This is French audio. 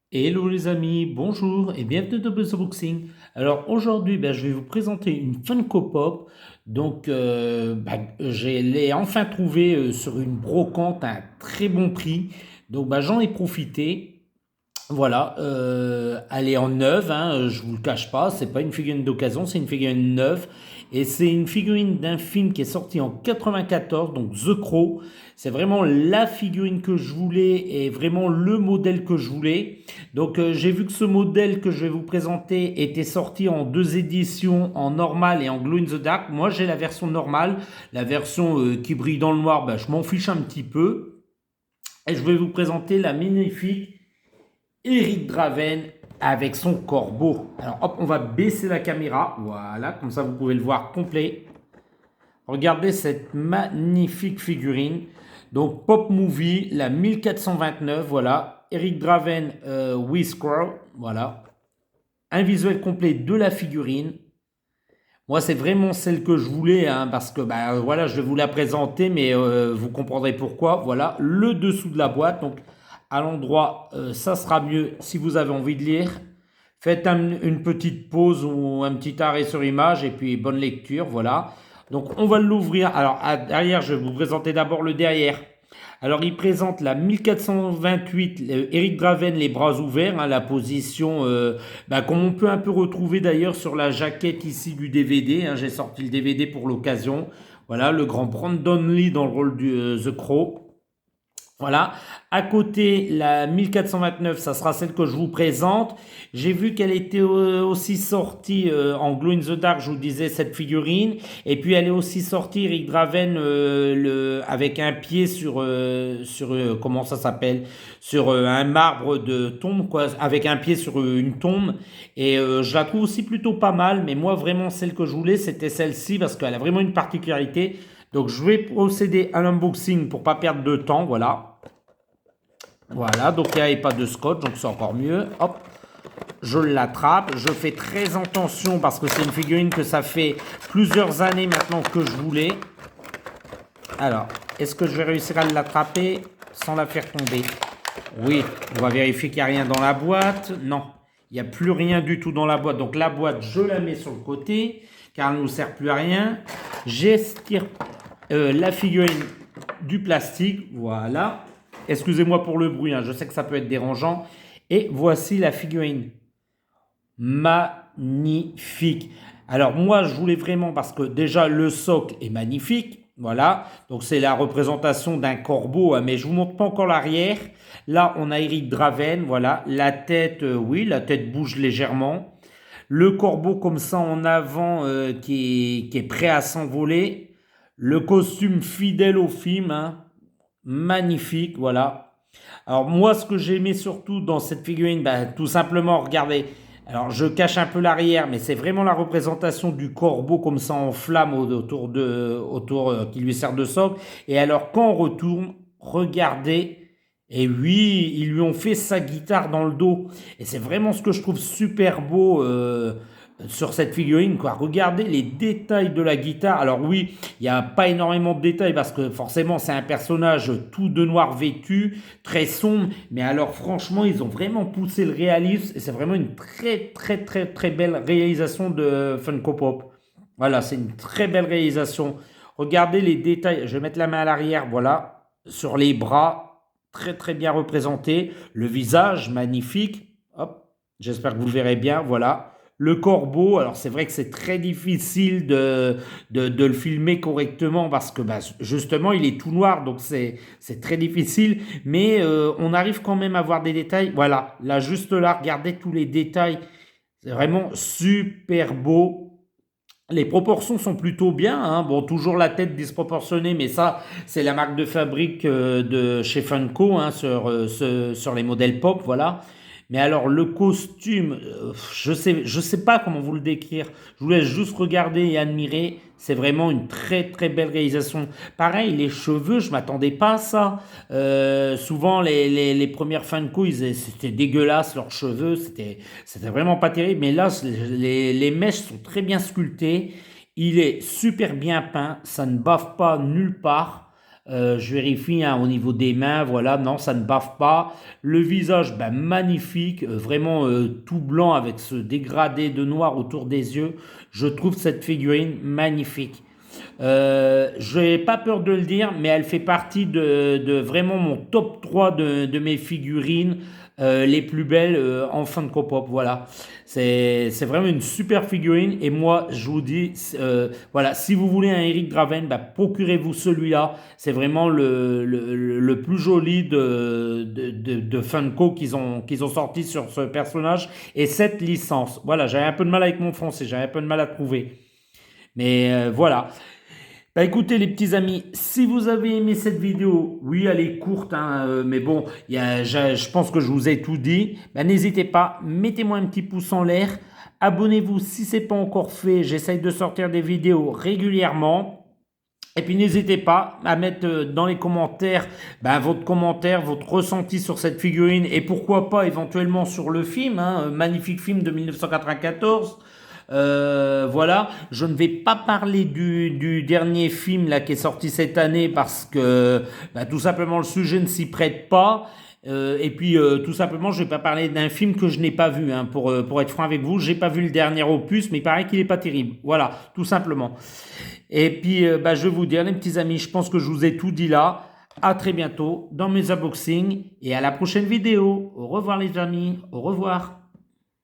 Hello les amis, bonjour et bienvenue dans Buzz Unboxing. Alors aujourd'hui, je vais vous présenter une Funko Pop. Donc, je l'ai enfin trouvé sur une brocante à un très bon prix. Donc, j'en ai profité. Voilà, elle est en neuve, hein, je vous le cache pas, c'est pas une figurine d'occasion, c'est une figurine neuve. Et c'est une figurine d'un film qui est sorti en 94, donc The Crow. C'est vraiment la figurine que je voulais et vraiment le modèle que je voulais. Donc j'ai vu que ce modèle que je vais vous présenter était sorti en deux éditions, en normal et en glow in the dark. Moi j'ai la version normale, la version qui brille dans le noir, je m'en fiche un petit peu. Et je vais vous présenter la magnifique Eric Draven avec son corbeau. Alors hop, on va baisser la caméra. Voilà, comme ça vous pouvez le voir complet. Regardez cette magnifique figurine. Donc Pop Movie, la 1429, voilà. Eric Draven with Crow, voilà. Un visuel complet de la figurine. Moi, c'est vraiment celle que je voulais, hein, parce que voilà, je vais vous la présenter, mais vous comprendrez pourquoi. Voilà, le dessous de la boîte. Donc, à l'endroit, ça sera mieux si vous avez envie de lire. Faites une petite pause ou un petit arrêt sur image et puis bonne lecture. Voilà. Donc, on va l'ouvrir. Alors, derrière, je vais vous présenter d'abord le derrière. Alors, il présente la 1428, Eric Draven, les bras ouverts, hein, la position, comme on peut un peu retrouver d'ailleurs sur la jaquette ici du DVD. Hein, j'ai sorti le DVD pour l'occasion. Voilà, le grand Brandon Lee dans le rôle du The Crow. Voilà. À côté, la 1429, ça sera celle que je vous présente. J'ai vu qu'elle était aussi sortie en Glow in the Dark, je vous disais, cette figurine. Et puis, elle est aussi sortie, Rick Draven, avec un pied sur comment ça s'appelle? Sur un marbre de tombe, quoi. Avec un pied sur une tombe. Et je la trouve aussi plutôt pas mal. Mais moi, vraiment, celle que je voulais, c'était celle-ci parce qu'elle a vraiment une particularité. Donc, je vais procéder à l'unboxing pour pas perdre de temps. Voilà. Voilà, donc il n'y avait pas de scotch, donc c'est encore mieux. Hop, je l'attrape. Je fais très attention parce que c'est une figurine que ça fait plusieurs années maintenant que je voulais. Alors, est-ce que je vais réussir à l'attraper sans la faire tomber? Oui, on va vérifier qu'il n'y a rien dans la boîte. Non, il n'y a plus rien du tout dans la boîte. Donc la boîte, je la mets sur le côté car elle ne nous sert plus à rien. J'estire la figurine du plastique. Voilà. Excusez-moi pour le bruit, hein, je sais que ça peut être dérangeant. Et voici la figurine. Magnifique. Alors moi, je voulais vraiment, parce que déjà le socle est magnifique. Voilà, donc c'est la représentation d'un corbeau, hein, mais je vous montre pas encore l'arrière. Là, on a Eric Draven, voilà, la tête, oui, la tête bouge légèrement. Le corbeau comme ça en avant qui est prêt à s'envoler. Le costume fidèle au film, hein, magnifique, voilà. Alors moi, ce que j'ai aimé surtout dans cette figurine, tout simplement, regardez. Alors je cache un peu l'arrière, mais c'est vraiment la représentation du corbeau comme ça en flamme autour qui lui sert de socle. Et alors quand on retourne, regardez. Et oui, ils lui ont fait sa guitare dans le dos. Et c'est vraiment ce que je trouve super beau sur cette figurine, quoi. Regardez les détails de la guitare. Alors oui, il n'y a pas énormément de détails parce que forcément c'est un personnage tout de noir vêtu, très sombre. Mais alors franchement, ils ont vraiment poussé le réalisme et c'est vraiment une très très très très belle réalisation de Funko Pop. Voilà, c'est une très belle réalisation. Regardez les détails. Je vais mettre la main à l'arrière, voilà, sur les bras, très très bien représenté. Le visage, magnifique. Hop, j'espère que vous le verrez bien, voilà. Le corbeau, alors c'est vrai que c'est très difficile de le filmer correctement parce que justement il est tout noir, donc c'est très difficile, mais on arrive quand même à voir des détails. Voilà, là juste là, regardez tous les détails, c'est vraiment super beau. Les proportions sont plutôt bien, hein. Bon, toujours la tête disproportionnée, mais ça, c'est la marque de fabrique de chez Funko, hein, sur les modèles pop, voilà. Mais alors, le costume, je sais pas comment vous le décrire. Je vous laisse juste regarder et admirer. C'est vraiment une très très belle réalisation. Pareil, les cheveux, je m'attendais pas à ça. Souvent, les premières Funko, c'était dégueulasse leurs cheveux, c'était vraiment pas terrible. Mais là, les mèches sont très bien sculptées. Il est super bien peint, ça ne bave pas nulle part. Je vérifie hein, au niveau des mains, voilà, non, ça ne bave pas. Le visage, ben, magnifique, vraiment tout blanc avec ce dégradé de noir autour des yeux. Je trouve cette figurine magnifique. Je n'ai pas peur de le dire, mais elle fait partie de vraiment mon top 3 de mes figurines les plus belles en Funko Pop. Voilà, c'est vraiment une super figurine. Et moi, je vous dis, voilà, si vous voulez un Eric Draven, bah, procurez-vous celui-là. C'est vraiment le plus joli de Funko qu'ils ont sorti sur ce personnage et cette licence. Voilà, j'avais un peu de mal avec mon français, j'avais un peu de mal à trouver. Mais voilà. Bah écoutez les petits amis, si vous avez aimé cette vidéo, oui elle est courte, hein, mais bon, je pense que je vous ai tout dit. Bah, n'hésitez pas, mettez-moi un petit pouce en l'air, abonnez-vous si ce n'est pas encore fait, j'essaye de sortir des vidéos régulièrement. Et puis n'hésitez pas à mettre dans les commentaires votre commentaire, votre ressenti sur cette figurine et pourquoi pas éventuellement sur le film, hein, un magnifique film de 1994. Voilà, je ne vais pas parler du dernier film là qui est sorti cette année parce que tout simplement le sujet ne s'y prête pas. Et puis tout simplement, je vais pas parler d'un film que je n'ai pas vu. Hein, pour être franc avec vous, j'ai pas vu le dernier opus, mais il paraît qu'il est pas terrible. Voilà, tout simplement. Et puis je vais vous dire les petits amis, je pense que je vous ai tout dit là. À très bientôt dans mes unboxings et à la prochaine vidéo. Au revoir les amis, au revoir.